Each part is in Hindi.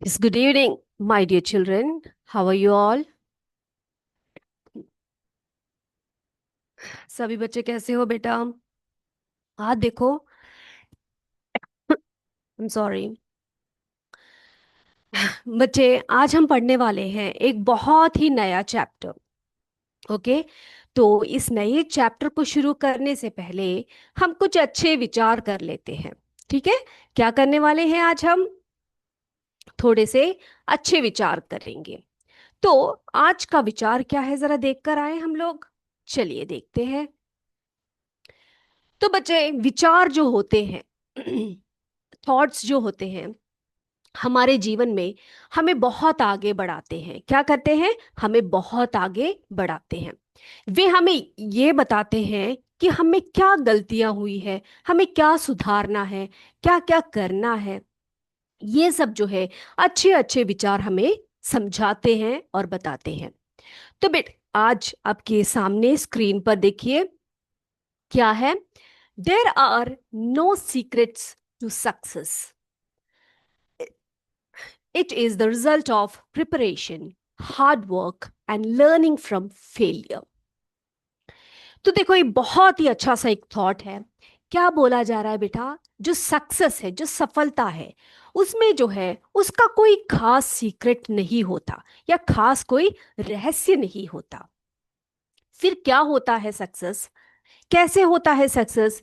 Yes, good evening, my dear children. How are you all? सभी बच्चे कैसे हो बेटा? आज देखो, आई एम सॉरी बच्चे, आज हम पढ़ने वाले हैं एक बहुत ही नया चैप्टर। ओके, तो इस नए चैप्टर को शुरू करने से पहले हम कुछ अच्छे विचार कर लेते हैं। ठीक है, क्या करने वाले हैं आज हम? थोड़े से अच्छे विचार करेंगे। तो आज का विचार क्या है, जरा देख कर आए हम लोग। चलिए देखते हैं। तो बच्चे, विचार जो होते हैं थॉट्स जो होते हैं हमारे जीवन में हमें बहुत आगे बढ़ाते हैं। क्या करते हैं? हमें बहुत आगे बढ़ाते हैं। वे हमें ये बताते हैं कि हमें क्या गलतियां हुई है, हमें क्या सुधारना है, क्या क्या करना है। ये सब जो है अच्छे अच्छे विचार हमें समझाते हैं और बताते हैं। तो बेट, आज आपके सामने स्क्रीन पर देखिए क्या है। There are no secrets to success. It is the result of preparation, hard work, and learning from failure. तो देखो, ये बहुत ही अच्छा सा एक थॉट है। क्या बोला जा रहा है बेटा? जो सक्सेस है, जो सफलता है, उसमें जो है उसका कोई खास सीक्रेट नहीं होता या खास कोई रहस्य नहीं होता। फिर क्या होता है सक्सेस? कैसे होता है success?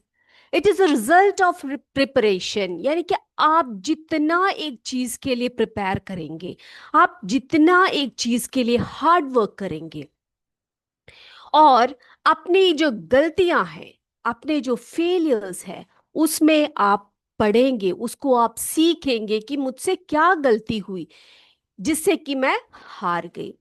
It is a result of preparation, यानी कि आप जितना एक चीज के लिए प्रिपेयर करेंगे, आप जितना एक चीज के लिए हार्ड वर्क करेंगे, और अपनी जो गलतियां हैं, अपने जो फेलियर्स है, उसमें आप पढ़ेंगे, उसको आप सीखेंगे कि मुझसे क्या गलती हुई जिससे कि मैं हार गई।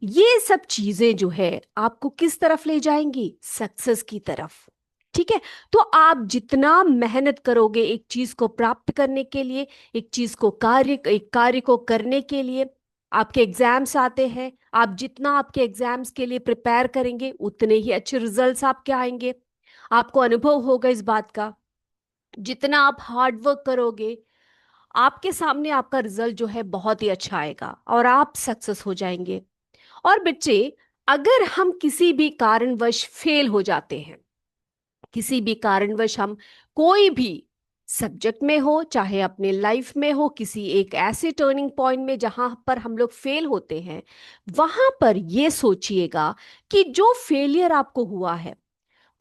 ये सब चीजें जो है आपको किस तरफ ले जाएंगी? सक्सेस की तरफ। ठीक है, तो आप जितना मेहनत करोगे एक चीज को प्राप्त करने के लिए, एक कार्य को करने के लिए, आपके एग्जाम्स आते हैं, आप जितना आपके एग्जाम्स के लिए प्रिपेयर करेंगे उतने ही अच्छे रिजल्ट्स आपके आएंगे। आपको अनुभव होगा इस बात का। जितना आप हार्ड वर्क करोगे, आपके सामने आपका रिजल्ट जो है बहुत ही अच्छा आएगा और आप सक्सेस हो जाएंगे। और बच्चे, अगर हम किसी भी कारणवश फेल हो जाते हैं, किसी भी कारणवश हम कोई भी सब्जेक्ट में हो, चाहे अपने लाइफ में हो, किसी एक ऐसे टर्निंग पॉइंट में जहां पर हम लोग फेल होते हैं, वहां पर ये सोचिएगा कि जो फेलियर आपको हुआ है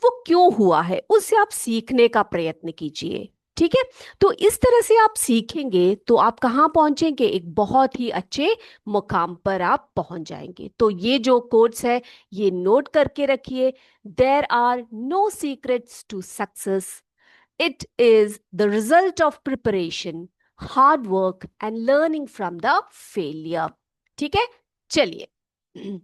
वो क्यों हुआ है, उससे आप सीखने का प्रयत्न कीजिए। ठीक है, तो इस तरह से आप सीखेंगे तो आप कहाँ पहुंचेंगे? एक बहुत ही अच्छे मुकाम पर आप पहुंच जाएंगे। तो ये जो कोट्स है, ये नोट करके रखिए। There are no secrets to success. It is the result of preparation, hard work and learning from the failure. ठीक है, चलिए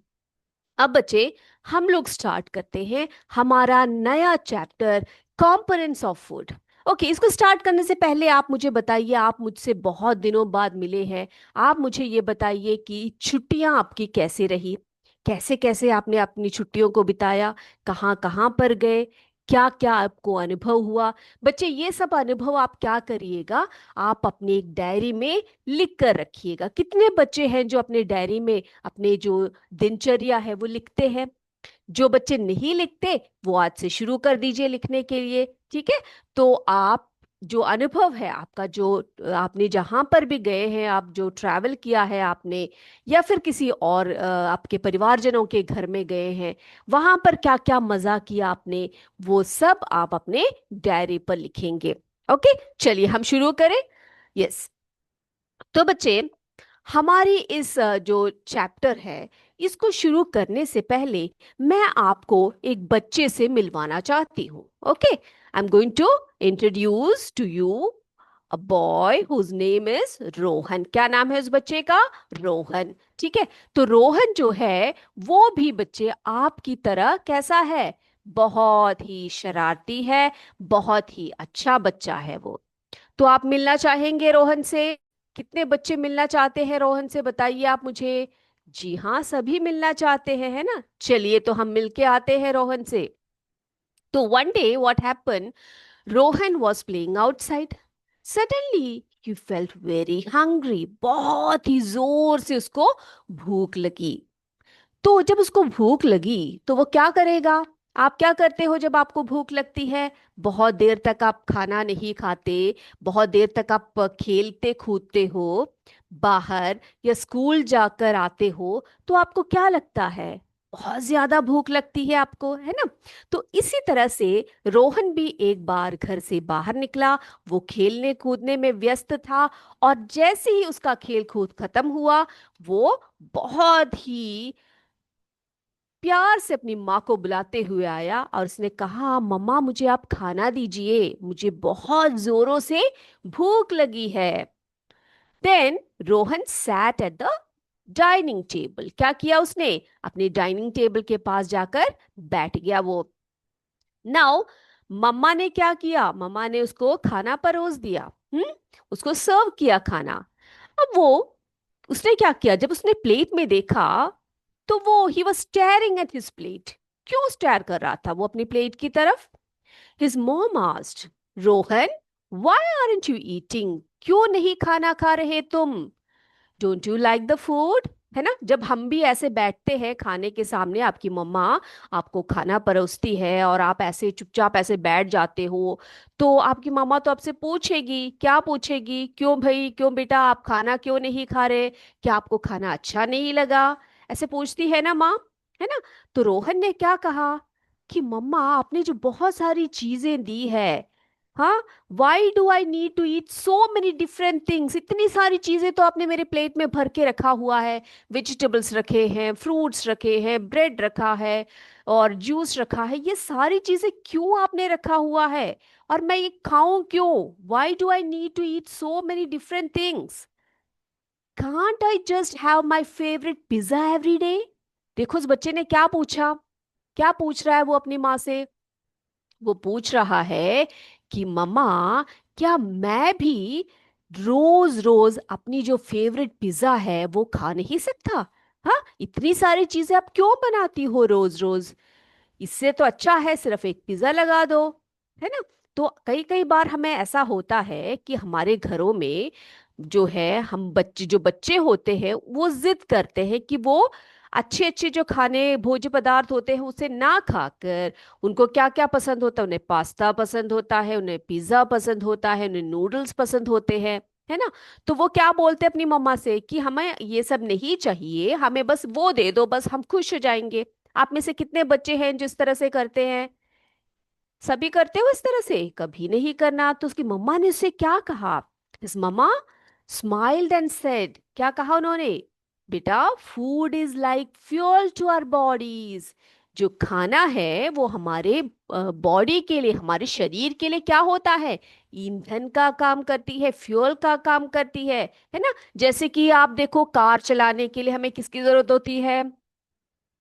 अब बच्चे, हम लोग स्टार्ट करते हैं हमारा नया chapter, components of food. Okay, इसको स्टार्ट करने से पहले आप मुझे बताइए, आप मुझसे बहुत दिनों बाद मिले हैं। आप मुझे ये बताइए कि छुट्टियां आपकी कैसे रही, कैसे कैसे आपने अपनी छुट्टियों को बिताया, कहाँ कहाँ पर गए, क्या क्या आपको अनुभव हुआ। बच्चे, ये सब अनुभव आप क्या करिएगा, आप अपनी एक डायरी में लिख कर रखिएगा। कितने बच्चे हैं जो अपने डायरी में अपने जो दिनचर्या है वो लिखते हैं? जो बच्चे नहीं लिखते वो आज से शुरू कर दीजिए लिखने के लिए। ठीक है, तो आप जो अनुभव है आपका, जो आपने जहां पर भी गए हैं, आप जो ट्रैवल किया है आपने, या फिर किसी और आपके परिवारजनों के घर में गए हैं, वहां पर क्या क्या मजा किया आपने, वो सब आप अपने डायरी पर लिखेंगे। ओके, चलिए हम शुरू करें। यस, तो बच्चे, हमारी इस जो चैप्टर है, इसको शुरू करने से पहले मैं आपको एक बच्चे से मिलवाना चाहती हूँ। Okay, I am going to introduce to you a boy whose name is Rohan. क्या नाम है उस बच्चे का? रोहन। ठीक है, तो रोहन जो है वो भी बच्चे आपकी तरह कैसा है? बहुत ही शरारती है, बहुत ही अच्छा बच्चा है वो। तो आप मिलना चाहेंगे रोहन से? कितने बच्चे मिलना चाहते हैं रोहन से, बताइए आप मुझे। जी हाँ, सभी मिलना चाहते हैं, है ना? चलिए तो हम मिलके आते हैं रोहन से। तो one day what happened, Rohan was playing outside. Suddenly He felt very hungry. बहुत ही जोर से उसको भूख लगी। तो जब उसको भूख लगी तो वो क्या करेगा? आप क्या करते हो जब आपको भूख लगती है? बहुत देर तक आप खाना नहीं खाते, बहुत देर तक आप खेलते कूदते हो, बाहर या स्कूल जाकर आते हो, तो आपको क्या लगता है? बहुत ज्यादा भूख लगती है आपको, है ना? तो इसी तरह से रोहन भी एक बार घर से बाहर निकला। वो खेलने कूदने में व्यस्त था, और जैसे ही उसका खेल कूद खत्म हुआ, वो बहुत ही प्यार से अपनी माँ को बुलाते हुए आया और उसने कहा, मम्मा मुझे आप खाना दीजिए, मुझे बहुत जोरों से भूख लगी है। Then Rohan sat at the dining table. क्या किया उसने? अपने डाइनिंग टेबल के पास जाकर बैठ गया वो। नाउ मम्मा ने क्या किया? मम्मा ने उसको खाना परोस दिया। उसको सर्व किया खाना। अब वो उसने क्या किया? जब उसने प्लेट में देखा तो वो he was staring at his plate. क्यों स्टेयर कर रहा था वो अपनी प्लेट की तरफ? His mom asked, Rohan why aren't you eating? क्यों नहीं खाना खा रहे तुम? Don't you like the food? है ना, जब हम भी ऐसे बैठते हैं खाने के सामने, आपकी मम्मा आपको खाना परोसती है और आप ऐसे चुपचाप ऐसे बैठ जाते हो, तो आपकी मम्मा तो आपसे पूछेगी, क्या पूछेगी? क्यों भाई, क्यों बेटा आप खाना क्यों नहीं खा रहे? क्या आपको खाना अच्छा नहीं लगा? ऐसे पूछती है ना माँ, है ना? तो रोहन ने क्या कहा कि मम्मा आपने जो बहुत सारी चीजें दी है, हाँ, why do I need to eat so many different things? इतनी सारी चीजें तो आपने मेरे प्लेट में भर के रखा हुआ है। वेजिटेबल्स रखे हैं, फ्रूट्स रखे हैं, ब्रेड रखा है और जूस रखा है। ये सारी चीजें क्यों आपने रखा हुआ है? और मैं ये खाऊं क्यों? Why do I need to eat so many different things? Can't I just have my favourite pizza every day? देखो उस बच्चे ने क्या पूछा। क्या पूछ रहा है वो अपनी माँ से? वो पूछ रहा है कि मम्मा, क्या मैं भी रोज रोज अपनी जो फेवरेट पिज्जा है वो खा नहीं सकता? हाँ, इतनी सारी चीजें आप क्यों बनाती हो रोज रोज? इससे तो अच्छा है सिर्फ एक पिज्जा लगा दो, है ना? तो कई कई बार हमें ऐसा होता है कि हमारे घरों में जो है, हम बच्चे, जो बच्चे होते हैं वो जिद करते हैं कि वो अच्छे अच्छे जो खाने भोज्य पदार्थ होते हैं उसे ना खाकर, उनको क्या क्या पसंद होता है? उन्हें पास्ता पसंद होता है, उन्हें पिज्जा पसंद होता है, उन्हें नूडल्स पसंद होते हैं, है ना? तो वो क्या बोलते हैं अपनी मम्मा से कि हमें ये सब नहीं चाहिए, हमें बस वो दे दो, बस हम खुश हो जाएंगे। आप में से कितने बच्चे हैं जिस तरह से करते हैं? सभी करते हो इस तरह से? कभी नहीं करना। तो उसकी मम्मा ने उससे क्या कहा? His mama smiled and said, क्या कहा उन्होंने? बेटा, food is like fuel to our bodies. जो खाना है वो हमारे बॉडी के लिए, हमारे शरीर के लिए क्या होता है? ईंधन का काम करती है, फ्यूल का काम करती है ना? जैसे कि आप देखो, कार चलाने के लिए हमें किसकी जरूरत होती है?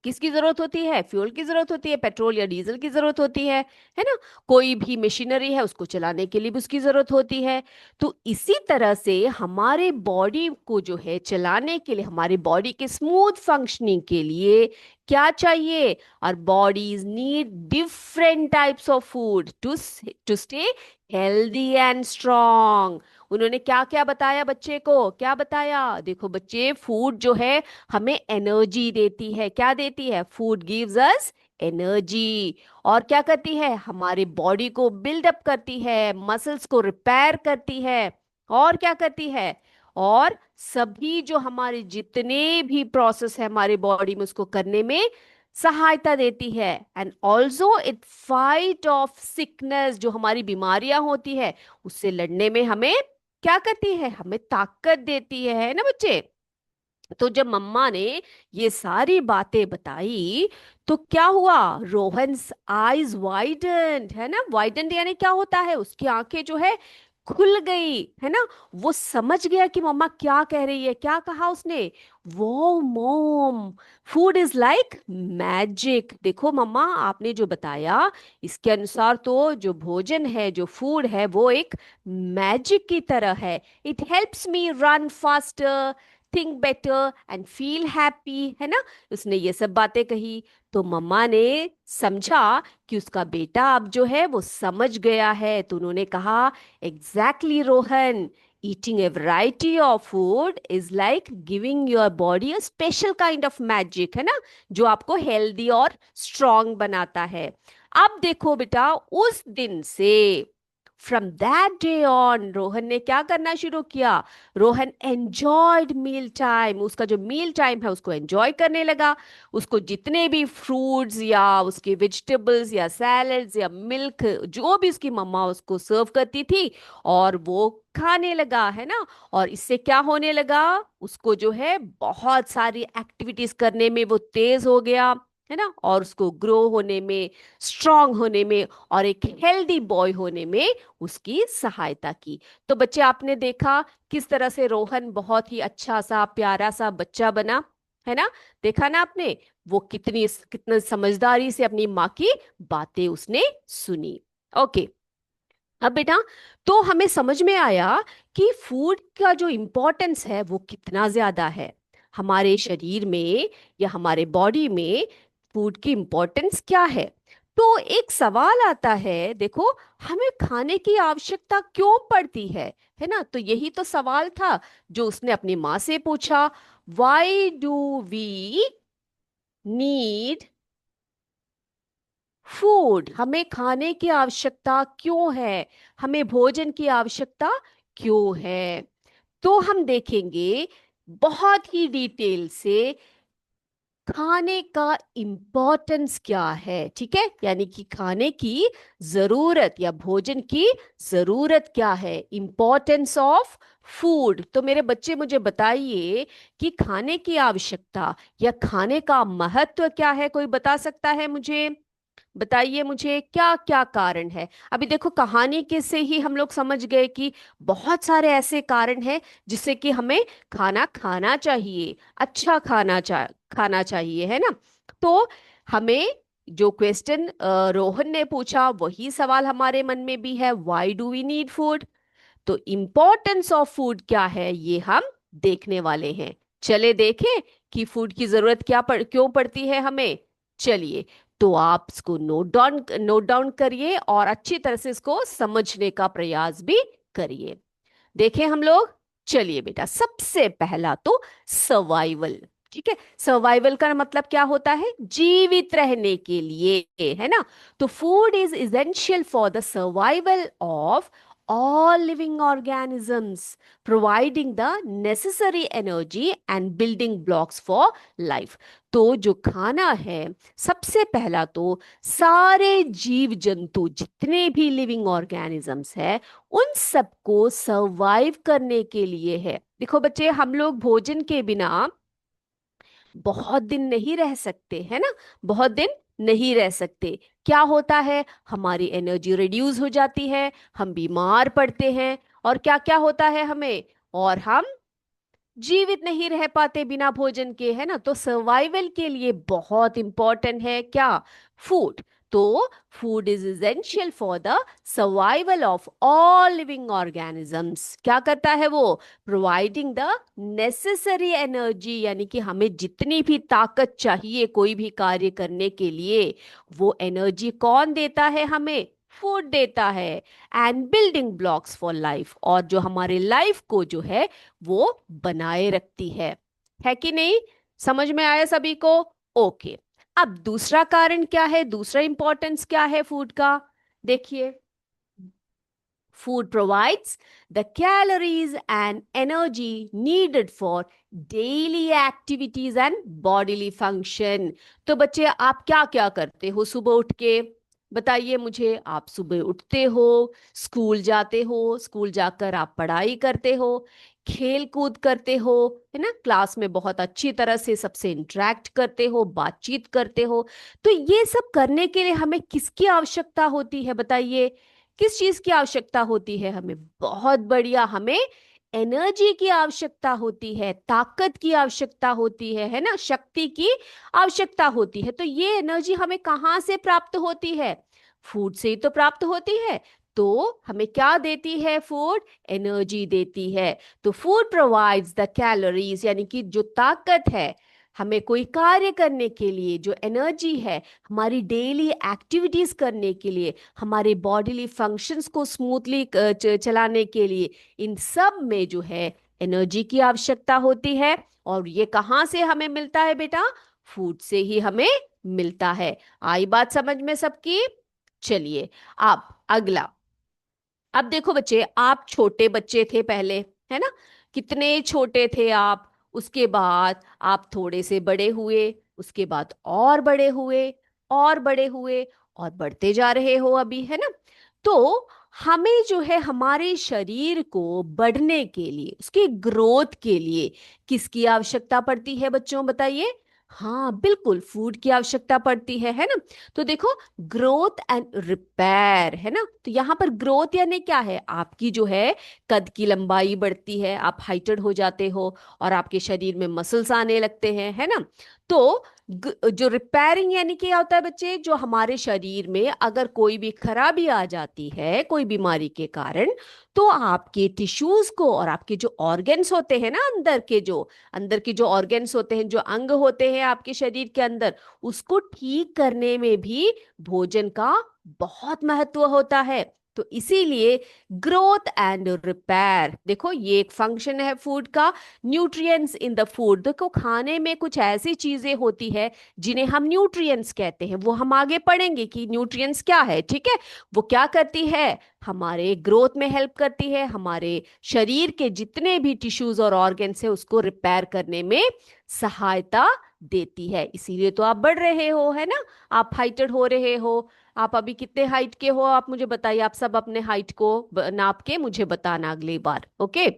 किसकी जरूरत होती है? फ्यूल की जरूरत होती है, पेट्रोल या डीजल की जरूरत होती है ना? कोई भी मशीनरी है उसको चलाने के लिए भी उसकी जरूरत होती है। तो इसी तरह से हमारे बॉडी को जो है चलाने के लिए, हमारे बॉडी के स्मूथ फंक्शनिंग के लिए क्या चाहिए? और bodies need different types of food to stay healthy and strong. उन्होंने क्या क्या बताया बच्चे को? क्या बताया? देखो बच्चे, फूड जो है हमें एनर्जी देती है। क्या देती है? Food gives us energy. और क्या करती है? हमारे बॉडी को बिल्डअप करती है, मसल्स को रिपेयर करती है। और क्या करती है? और सभी जो हमारे जितने भी प्रोसेस है हमारे बॉडी में उसको करने में सहायता देती है। And also it fight of sickness, जो हमारी बीमारियां होती है उससे लड़ने में हमें क्या करती है? हमें ताकत देती है ना बच्चे? तो जब मम्मा ने ये सारी बातें बताई तो क्या हुआ? रोहन्स आईज वाइडन्ड, है ना? वाइडन्ड यानी क्या होता है? उसकी आंखें जो है खुल गई, है ना? वो समझ गया कि मम्मा क्या कह रही है। क्या कहा उसने? वो mom, food is like magic. देखो मम्मा, आपने जो बताया इसके अनुसार तो जो भोजन है, जो फूड है, वो एक मैजिक की तरह है। It helps me run faster, think better and feel happy, है ना? उसने ये सब बातें कही। तो मम्मा ने समझा कि उसका बेटा अब जो है वो समझ गया है, तो उन्होंने कहा, exactly Rohan, eating A variety of food is like giving your body a special kind of magic, है ना, जो आपको हेल्दी और स्ट्रांग बनाता है। अब देखो बेटा, उस दिन से, from that day on, Rohan ने क्या करना शुरू किया? रोहन एंजॉयड मील टाइम, उसका जो मील टाइम है उसको एंजॉय करने लगा। उसको जितने भी फ्रूट्स या उसके वेजिटेबल्स या सैलड्स या मिल्क, जो भी उसकी मम्मा उसको सर्व करती थी, और वो खाने लगा, है ना। और इससे क्या होने लगा? उसको जो है बहुत सारी एक्टिविटीज करने में वो तेज हो गया, है ना, और उसको ग्रो होने में, स्ट्रांग होने में और एक हेल्दी बॉय होने में उसकी सहायता की। तो बच्चे, आपने देखा किस तरह से रोहन बहुत ही अच्छा सा प्यारा सा बच्चा बना, है ना। देखा ना आपने, वो कितनी समझदारी से अपनी माँ की बातें उसने सुनी। ओके। अब बेटा, तो हमें समझ में आया कि फूड का जो इम्पोर्टेंस है वो कितना ज्यादा है हमारे शरीर में या हमारे बॉडी में। फूड की इम्पोर्टेंस क्या है? तो एक सवाल आता है, देखो, हमें खाने की आवश्यकता क्यों पड़ती है ना। तो यही तो सवाल था जो उसने अपनी माँ से पूछा। Why do we need food? हमें खाने की आवश्यकता क्यों है? हमें भोजन की आवश्यकता क्यों है? तो हम देखेंगे बहुत ही डिटेल से खाने का इम्पोर्टेंस क्या है, ठीक है, यानी कि खाने की जरूरत या भोजन की जरूरत क्या है, इम्पोर्टेंस ऑफ फूड। तो मेरे बच्चे, मुझे बताइए कि खाने की आवश्यकता या खाने का महत्व क्या है? कोई बता सकता है मुझे? बताइए मुझे, क्या क्या कारण है? अभी देखो, कहानी के से ही हम लोग समझ गए कि बहुत सारे ऐसे कारण हैं जिससे कि हमें खाना खाना चाहिए, अच्छा खाना चाहिए, है ना। तो हमें जो क्वेश्चन रोहन ने पूछा, वही सवाल हमारे मन में भी है, why do we need food? तो इम्पोर्टेंस ऑफ फूड क्या है, ये हम देखने वाले हैं। चले देखें कि फूड की जरूरत क्यों पड़ती है हमें। चलिए, तो आप इसको नोट डाउन करिए और अच्छी तरह से इसको समझने का प्रयास भी करिए। देखें हम लोग। चलिए बेटा, सबसे पहला तो सर्वाइवल, ठीक है। सर्वाइवल का मतलब क्या होता है? जीवित रहने के लिए, है ना। तो food is essential for the survival of all living organisms, providing the necessary energy and building blocks for life। तो जो खाना है, सबसे पहला तो सारे जीव जंतु, जितने भी लिविंग ऑर्गेनिजम्स है, उन सबको सरवाइव करने के लिए है। देखो बच्चे, हम लोग भोजन के बिना बहुत दिन नहीं रह सकते, है ना, बहुत दिन नहीं रह सकते। क्या होता है? हमारी एनर्जी रिड्यूस हो जाती है, हम बीमार पड़ते हैं, और क्या क्या होता है हमें, और हम जीवित नहीं रह पाते बिना भोजन के, है ना। तो सर्वाइवल के लिए बहुत इंपॉर्टेंट है क्या? फूड। तो food is essential for the survival of all living organisms. क्या करता है वो? प्रोवाइडिंग द नेसेसरी एनर्जी, यानी कि हमें जितनी भी ताकत चाहिए कोई भी कार्य करने के लिए, वो एनर्जी कौन देता है हमें? फूड देता है। And building blocks for life, और जो हमारे लाइफ को जो है वो बनाए रखती है कि नहीं? समझ में आया सभी को? ओके। अब दूसरा कारण क्या है, दूसरा इंपॉर्टेंस क्या है फूड का? देखिए, food provides the calories and energy needed for daily activities and bodily function। तो बच्चे, आप क्या क्या करते हो सुबह उठ के? बताइए मुझे। आप सुबह उठते हो, स्कूल जाते हो, स्कूल जाकर आप पढ़ाई करते हो, खेल कूद करते हो, है ना, क्लास में बहुत अच्छी तरह से सबसे इंटरेक्ट करते हो, बातचीत करते हो। तो ये सब करने के लिए हमें किसकी आवश्यकता होती है, बताइए? किस चीज की आवश्यकता होती है हमें? बहुत बढ़िया, हमें एनर्जी की आवश्यकता होती है, ताकत की आवश्यकता होती है ना, शक्ति की आवश्यकता होती है। तो ये एनर्जी हमें कहाँ से प्राप्त होती है? फूड से ही तो प्राप्त होती है। तो हमें क्या देती है फूड? एनर्जी देती है। तो फूड प्रोवाइड्स द कैलोरीज, यानी कि जो ताकत है, हमें कोई कार्य करने के लिए जो एनर्जी है, हमारी डेली एक्टिविटीज करने के लिए, हमारे बॉडीली फंक्शंस को स्मूथली चलाने के लिए, इन सब में जो है एनर्जी की आवश्यकता होती है। और ये कहाँ से हमें मिलता है बेटा? फूड से ही हमें मिलता है। आई बात समझ में सबकी? चलिए अब अगला। अब देखो बच्चे, आप छोटे बच्चे थे पहले, है ना? कितने छोटे थे आप। उसके बाद आप थोड़े से बड़े हुए, उसके बाद और बड़े हुए, और बड़े हुए, और बढ़ते जा रहे हो अभी, है ना? तो हमें जो है हमारे शरीर को बढ़ने के लिए, उसके ग्रोथ के लिए किसकी आवश्यकता पड़ती है बच्चों, बताइए? हाँ बिल्कुल, फूड की आवश्यकता पड़ती है ना? तो देखो, ग्रोथ एंड रिपेयर, है ना? तो यहाँ पर ग्रोथ यानी क्या है? आपकी जो है कद की लंबाई बढ़ती है, आप हाइटेड हो जाते हो, और आपके शरीर में मसल्स आने लगते हैं, है ना? तो जो रिपेयरिंग यानी क्या होता है बच्चे? जो हमारे शरीर में अगर कोई भी खराबी आ जाती है कोई बीमारी के कारण, तो आपके टिश्यूज को और आपके जो ऑर्गन्स होते हैं ना, अंदर के जो ऑर्गन्स होते हैं, जो अंग होते हैं आपके शरीर के अंदर, उसको ठीक करने में भी भोजन का बहुत महत्व होता है। तो इसीलिए ग्रोथ एंड रिपेयर, देखो ये एक फंक्शन है फूड का। न्यूट्रिएंट्स इन द फूड, देखो खाने में कुछ ऐसी चीजें होती है जिन्हें हम न्यूट्रिएंट्स कहते हैं। वो हम आगे पढ़ेंगे कि न्यूट्रिएंट्स क्या है, ठीक है? वो क्या करती है? हमारे ग्रोथ में हेल्प करती है, हमारे शरीर के जितने भी टिश्यूज और ऑर्गन्स है उसको रिपेयर करने में सहायता देती है। इसीलिए तो आप बढ़ रहे हो, है ना? आप हाइटेड हो रहे हो। आप अभी कितने हाइट के हो आप मुझे बताइए। आप सब अपने हाइट को नाप के मुझे बताना अगली बार, ओके?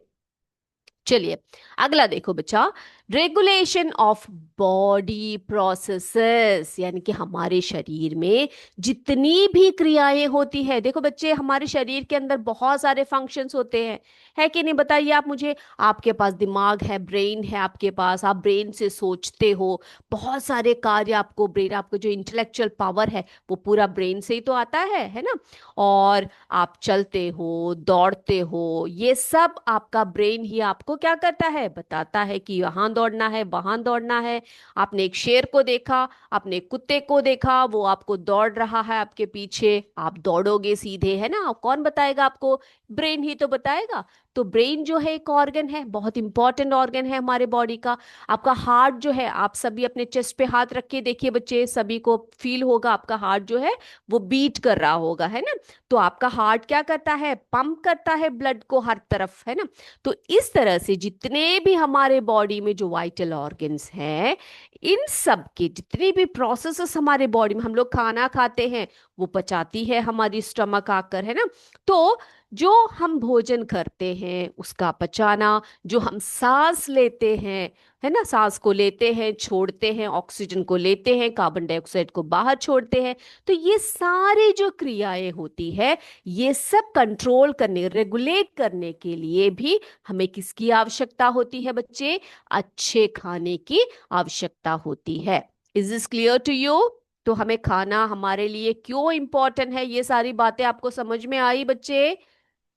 चलिए अगला देखो बच्चा। रेगुलेशन ऑफ बॉडी प्रोसेसेस, यानी कि हमारे शरीर में जितनी भी क्रियाएं होती है, देखो बच्चे हमारे शरीर के अंदर बहुत सारे फंक्शंस होते हैं, है कि नहीं? बताइए आप मुझे। आपके पास दिमाग है, ब्रेन है आपके पास, आप ब्रेन से सोचते हो, बहुत सारे कार्य आपको ब्रेन, आपको जो इंटेलेक्चुअल पावर है वो पूरा ब्रेन से ही तो आता है ना? और आप चलते हो, दौड़ते हो, ये सब आपका ब्रेन ही आपको क्या करता है? बताता है कि यहाँ दौड़ना है, वहां दौड़ना है। आपने एक शेर को देखा, आपने एक कुत्ते को देखा, वो आपको दौड़ रहा है आपके पीछे, आप दौड़ोगे सीधे, है ना? कौन बताएगा आपको? ब्रेन ही तो बताएगा। तो ब्रेन जो है एक ऑर्गन है, बहुत इंपॉर्टेंट ऑर्गन है हमारे बॉडी का। आपका हार्ट जो है, आप सभी अपने चेस्ट पे हाथ रख के देखिए बच्चे, सभी को फील होगा आपका हार्ट जो है वो बीट कर रहा होगा, है ना? तो आपका हार्ट क्या करता है? पंप करता है ब्लड को हर तरफ, है ना? तो इस तरह से जितने भी हमारे बॉडी में जो वाइटल ऑर्गन्स हैं, इन सब के जितने भी प्रोसेसेस हमारे बॉडी में, हम लोग खाना खाते हैं, वो पचाती है हमारी स्टमक आकर, है ना? तो जो हम भोजन करते हैं उसका पचाना, जो हम सांस लेते हैं, है ना, सांस को लेते हैं, छोड़ते हैं, ऑक्सीजन को लेते हैं, कार्बन डाइऑक्साइड को बाहर छोड़ते हैं, तो ये सारी जो क्रियाएं होती है, ये सब कंट्रोल करने, रेगुलेट करने के लिए भी हमें किसकी आवश्यकता होती है बच्चे? अच्छे खाने की आवश्यकता होती है। Is this clear to you? तो हमें खाना हमारे लिए क्यों इंपॉर्टेंट है, ये सारी बातें आपको समझ में आई बच्चे?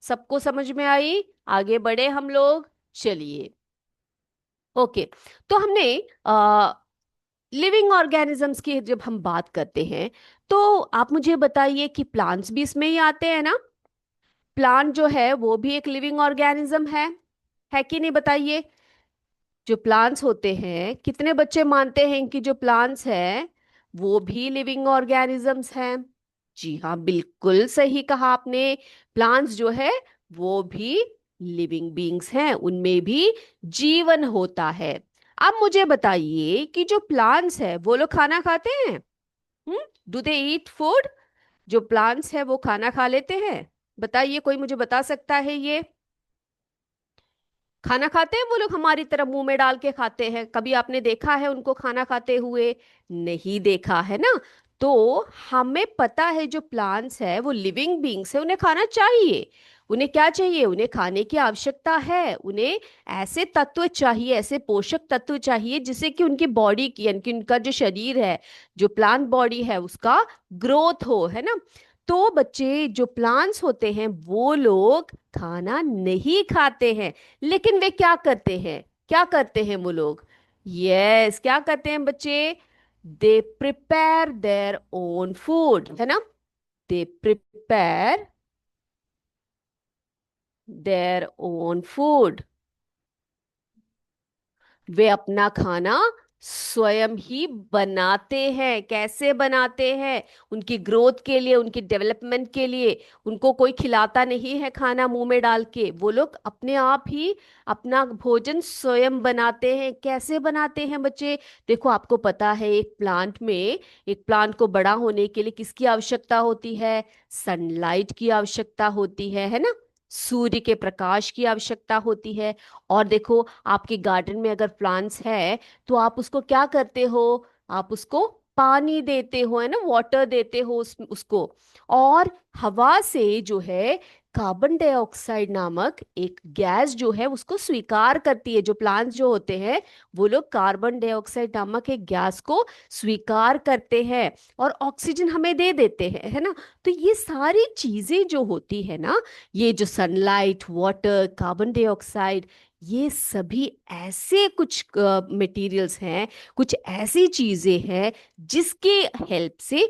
सबको समझ में आई? आगे बढ़े हम लोग, चलिए। ओके, तो हमने लिविंग ऑर्गेनिजम्स की जब हम बात करते हैं, तो आप मुझे बताइए कि प्लांट्स भी इसमें ही आते हैं ना? प्लांट जो है वो भी एक लिविंग ऑर्गेनिज्म है कि नहीं? बताइए। जो प्लांट्स होते हैं, कितने बच्चे मानते हैं कि जो प्लांट्स हैं वो भी लिविंग ऑर्गेनिजम्स हैं? जी हाँ, बिल्कुल सही कहा आपने। प्लांट्स जो है वो भी लिविंग बींग्स हैं, उनमें भी जीवन होता है। अब मुझे बताइए कि जो प्लांट्स है वो लोग खाना खाते हैं? Do they eat food? जो प्लांट्स है वो खाना खा लेते हैं? बताइए, कोई मुझे बता सकता है ये? खाना खाते हैं वो लोग? हमारी तरह मुंह में डाल के खाते हैं? कभी आपने देखा है उनको खाना खाते हुए? नहीं देखा, है ना? तो हमें पता है जो प्लांट्स है वो लिविंग बींग्स है, उन्हें खाना चाहिए। उन्हें क्या चाहिए? उन्हें खाने की आवश्यकता है। उन्हें ऐसे तत्व चाहिए, ऐसे पोषक तत्व चाहिए जिससे कि उनकी बॉडी की, यानी कि उनका जो शरीर है, जो प्लांट बॉडी है, उसका ग्रोथ हो, है ना? तो बच्चे जो प्लांट्स होते हैं वो लोग खाना नहीं खाते हैं, लेकिन वे क्या करते हैं? क्या करते हैं वो लोग? यस, क्या करते हैं बच्चे? They prepare their own food, है ना? They prepare their own food. वे अपना खाना स्वयं ही बनाते हैं। कैसे बनाते हैं? उनकी ग्रोथ के लिए, उनकी डेवलपमेंट के लिए। उनको कोई खिलाता नहीं है खाना मुंह में डाल के, वो लोग अपने आप ही अपना भोजन स्वयं बनाते हैं। कैसे बनाते हैं बच्चे? देखो, आपको पता है एक प्लांट में, एक प्लांट को बड़ा होने के लिए किसकी आवश्यकता होती है? सनलाइट की आवश्यकता होती है ना? सूर्य के प्रकाश की आवश्यकता होती है। और देखो, आपके गार्डन में अगर प्लांट्स है तो आप उसको क्या करते हो? आप उसको पानी देते हो, है ना? वाटर देते हो उसको। और हवा से जो है कार्बन डाइऑक्साइड नामक एक गैस जो है उसको स्वीकार करती है। जो प्लांट्स जो होते हैं वो लोग कार्बन डाइऑक्साइड नामक एक गैस को स्वीकार करते हैं और ऑक्सीजन हमें दे देते हैं, है ना? तो ये सारी चीजें जो होती है ना, ये जो सनलाइट, वाटर, कार्बन डाइऑक्साइड, ये सभी ऐसे कुछ मटेरियल्स हैं, कुछ ऐसी चीजें हैं जिसके हेल्प से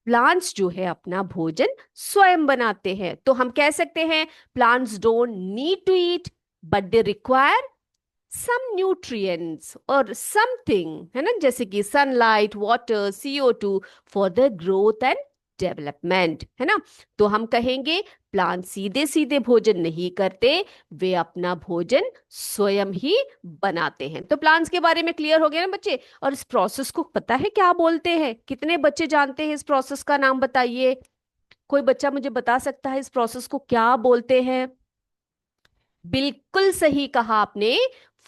प्लांट्स जो है अपना भोजन स्वयं बनाते हैं। तो हम कह सकते हैं plants don't need to eat, but they require some nutrients और समथिंग, है ना? जैसे कि sunlight, water, CO2 for the growth and development, है ना? तो हम कहेंगे प्लांट सीधे सीधे भोजन नहीं करते, वे अपना भोजन स्वयं ही बनाते हैं। तो प्लांट्स के बारे में क्लियर हो गया ना बच्चे? और इस प्रोसेस को पता है क्या बोलते हैं? कितने बच्चे जानते हैं इस प्रोसेस का नाम? बताइए, कोई बच्चा मुझे बता सकता है इस प्रोसेस को क्या बोलते हैं? बिल्कुल सही कहा आपने,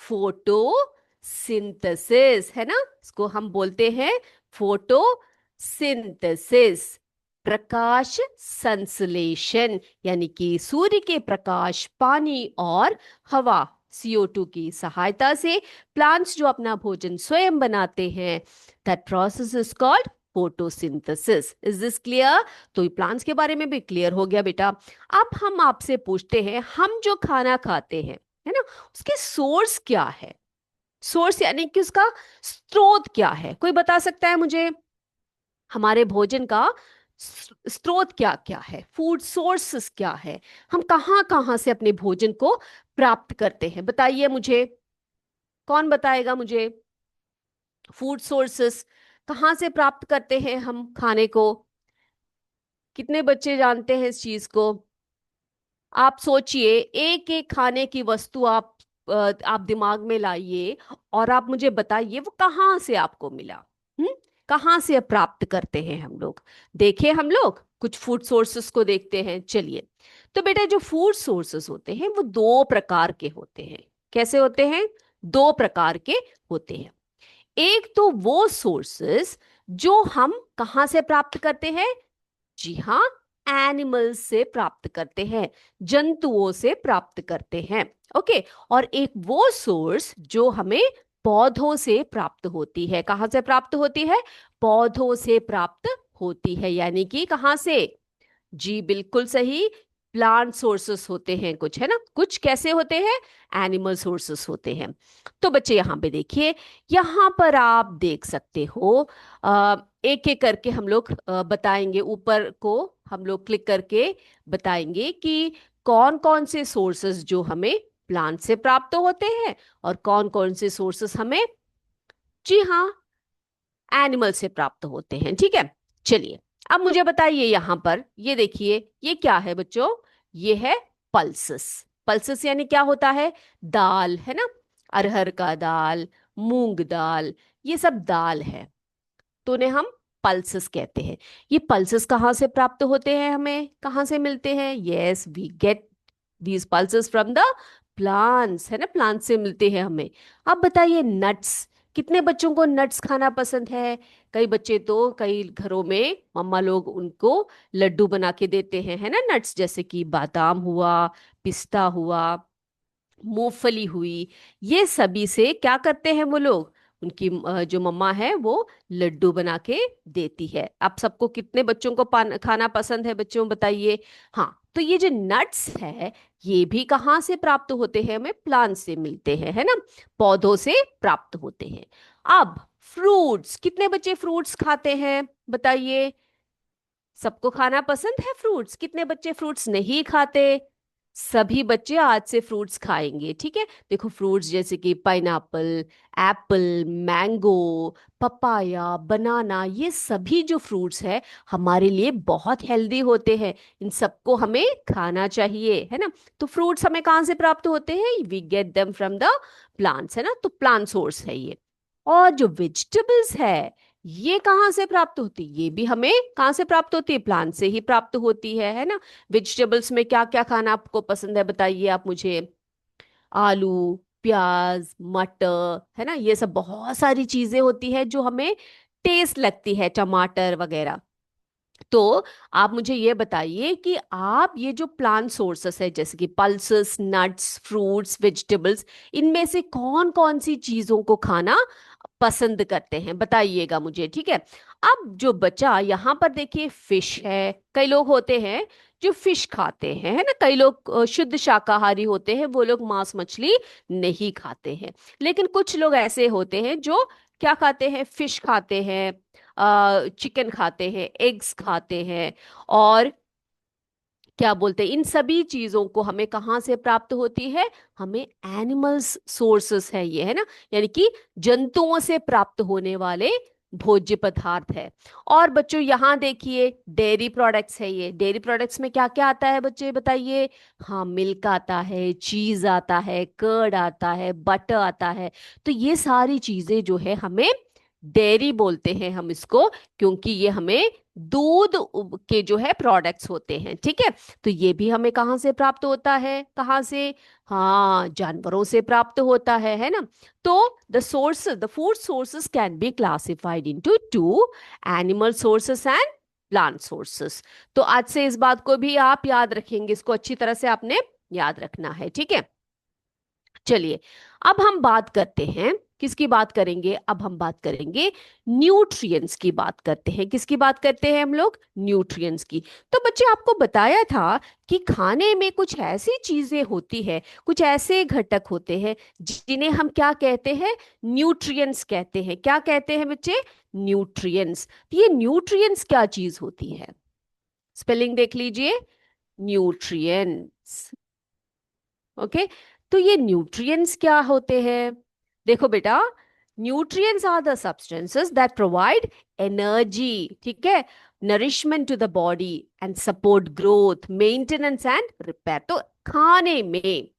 फोटो सिंथेसिस, है ना? इसको हम बोलते हैं फोटो सिंथेसिस, प्रकाश संश्लेषण। यानी कि सूर्य के प्रकाश, पानी और हवा, CO2 की सहायता से प्लांट्स जो अपना भोजन स्वयं बनाते हैं, that process is called photosynthesis. Is this clear? तो प्लांट्स के बारे में भी क्लियर हो गया बेटा। अब हम आपसे पूछते हैं, हम जो खाना खाते हैं, है ना, उसके सोर्स क्या है? सोर्स यानी कि उसका स्रोत क्या है? कोई बता सकता है मुझे? हमारे भोजन का स्रोत क्या क्या है? फूड सोर्सेस क्या है? हम कहाँ कहाँ से अपने भोजन को प्राप्त करते हैं? बताइए मुझे, कौन बताएगा मुझे? फूड सोर्सेस कहाँ से प्राप्त करते हैं हम खाने को? कितने बच्चे जानते हैं इस चीज को? आप सोचिए, एक एक खाने की वस्तु आप दिमाग में लाइए और आप मुझे बताइए वो कहाँ से आपको मिला। हम्म, कहाँ से प्राप्त करते हैं हम लोग? देखे, हम लोग कुछ फूड सोर्सेस को देखते हैं, चलिए। तो बेटा, जो फूड सोर्सेस होते हैं वो दो प्रकार के होते हैं। कैसे होते हैं? दो प्रकार के होते हैं। एक तो वो सोर्सेस जो हम कहाँ से प्राप्त करते हैं? जी हाँ, एनिमल्स से प्राप्त करते हैं, जंतुओं से प्राप्त करते हैं। ओके। और एक वो सोर्स जो हमें पौधों से प्राप्त होती है। कहाँ से प्राप्त होती है? पौधों से प्राप्त होती है। यानी कि कहाँ से? जी बिल्कुल सही, प्लांट सोर्सेस होते हैं कुछ, है ना? कुछ कैसे होते हैं? एनिमल सोर्सेस होते हैं। तो बच्चे यहाँ पे देखिए, यहाँ पर आप देख सकते हो, एक एक करके हम लोग बताएंगे। ऊपर को हम लोग क्लिक करके बताएंगे कि कौन कौन से सोर्सेस जो हमें प्लांट से प्राप्त होते हैं और कौन कौन से सोर्सेस हमें, जी हाँ, एनिमल से प्राप्त होते हैं। ठीक है, चलिए। अब मुझे बताइए, यहां पर ये देखिए, ये क्या है बच्चों? ये है पल्सेस। पल्सेस यानी क्या होता है? दाल, है ना? अरहर का दाल, मूंग दाल, ये सब दाल है, तो उन्हें हम पल्सेस कहते हैं। ये पल्सेस कहाँ से प्राप्त होते हैं? हमें कहाँ से मिलते हैं? Yes, we get these pulses from the plants, है ना? प्लांट से मिलते हैं हमें। अब बताइए, नट्स, कितने बच्चों को नट्स खाना पसंद है? कई बच्चे तो, कई घरों में मम्मा लोग उनको लड्डू बना के देते हैं, है ना? नट्स, जैसे कि बादाम हुआ, पिस्ता हुआ, मूंगफली हुई, ये सभी से क्या करते हैं वो लोग? उनकी जो मम्मा है वो लड्डू बना के देती है। आप सबको कितने बच्चों को खाना पसंद है बच्चों, बताइए। हाँ, तो ये जो नट्स है ये भी कहाँ से प्राप्त होते हैं? हमें प्लांट से मिलते हैं, है ना, पौधों से प्राप्त होते हैं। अब फ्रूट्स, कितने बच्चे फ्रूट्स खाते हैं बताइए? सबको खाना पसंद है फ्रूट्स? कितने बच्चे फ्रूट्स नहीं खाते? सभी बच्चे आज से फ्रूट्स खाएंगे, ठीक है। देखो फ्रूट्स जैसे कि पाइनएप्पल, एप्पल, मैंगो, पपाया, बनाना, ये सभी जो फ्रूट्स है हमारे लिए बहुत हेल्दी होते हैं। इन सबको हमें खाना चाहिए, है ना। तो फ्रूट्स हमें कहाँ से प्राप्त होते हैं? We get them from the plants, है ना, तो प्लांट सोर्स है ये। और जो वेजिटेबल्स है ये कहाँ से प्राप्त होती है? ये भी हमें कहाँ से प्राप्त होती है? प्लांट से ही प्राप्त होती है ना। वेजिटेबल्स में क्या क्या खाना आपको पसंद है बताइए आप मुझे? आलू, प्याज, मटर, है ना, ये सब बहुत सारी चीजें होती है जो हमें टेस्ट लगती है, टमाटर वगैरह। तो आप मुझे ये बताइए कि आप ये जो प्लांट सोर्सेस है जैसे कि पल्सेस, नट्स, फ्रूट्स, वेजिटेबल्स, इनमें से कौन कौन सी चीजों को खाना पसंद करते हैं बताइएगा मुझे, ठीक है। अब जो बचा यहाँ पर देखिए फिश है। कई लोग होते हैं जो फिश खाते हैं, है ना, कई लोग शुद्ध शाकाहारी होते हैं, वो लोग मांस मछली नहीं खाते हैं। लेकिन कुछ लोग ऐसे होते हैं जो क्या खाते हैं? फिश खाते हैं, चिकन खाते हैं, एग्स खाते हैं। और क्या बोलते हैं, इन सभी चीजों को हमें कहाँ से प्राप्त होती है? हमें एनिमल्स सोर्सेस है ये, है ना, यानी कि जंतुओं से प्राप्त होने वाले भोज्य पदार्थ है। और बच्चों यहाँ देखिए डेयरी प्रोडक्ट्स है। ये डेयरी प्रोडक्ट्स में क्या क्या आता है बच्चे बताइए? हाँ, मिल्क आता है, चीज आता है, कर्ड आता है, बटर आता है। तो ये सारी चीजें जो है हमें डेयरी बोलते हैं हम इसको, क्योंकि ये हमें दूध के जो है प्रोडक्ट्स होते हैं, ठीक है। तो ये भी हमें कहाँ से प्राप्त होता है? कहाँ से? हाँ, जानवरों से प्राप्त होता है ना। तो the food sources can be classified into to, animal sources and plant sources. तो आज से इस बात को भी आप याद रखेंगे, इसको अच्छी तरह से आपने याद रखना है, ठीक है। चलिए, अब हम बात करते हैं, किसकी बात करेंगे? अब हम बात करेंगे न्यूट्रिएंट्स की बात करते हैं। किसकी बात करते हैं हम लोग? न्यूट्रिएंट्स की। तो बच्चे आपको बताया था कि खाने में कुछ ऐसी चीजें होती है, कुछ ऐसे घटक होते हैं जिन्हें हम क्या कहते हैं? न्यूट्रिएंट्स कहते हैं। क्या कहते हैं बच्चे? न्यूट्रिएंट्स। ये न्यूट्रिएंट्स क्या चीज होती है? स्पेलिंग देख लीजिए, न्यूट्रिएंट्स। ओके, तो ये न्यूट्रिएंट्स क्या होते हैं? देखो बेटा, nutrients are the substances that provide energy, ठीक है, nourishment to the body and support growth, maintenance and repair. तो खाने में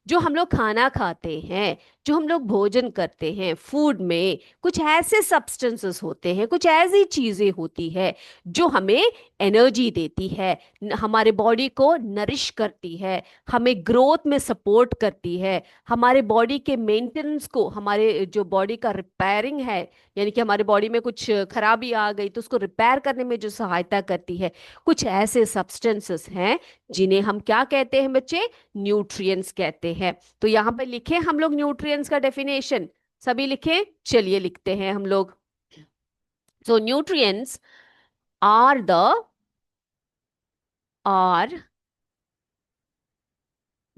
जो हम लोग खाना खाते हैं, जो हम लोग भोजन करते हैं, फूड में कुछ ऐसे सब्सटेंसेस होते हैं, कुछ ऐसी चीजें होती है जो हमें एनर्जी देती है, हमारे बॉडी को नरिश करती है, हमें ग्रोथ में सपोर्ट करती है, हमारे बॉडी के मेंटेनेंस को, हमारे जो बॉडी का रिपेयरिंग है, यानी कि हमारे बॉडी में कुछ खराबी आ गई तो उसको रिपेयर करने में जो सहायता करती है। कुछ ऐसे सब्सटेंसेस हैं जिन्हें हम क्या कहते हैं बच्चे? न्यूट्रिएंट्स कहते हैं। तो यहाँ पे लिखे हम लोग न्यूट्रिएंट्स का डेफिनेशन, सभी लिखे, चलिए लिखते हैं हम लोग। So nutrients are the are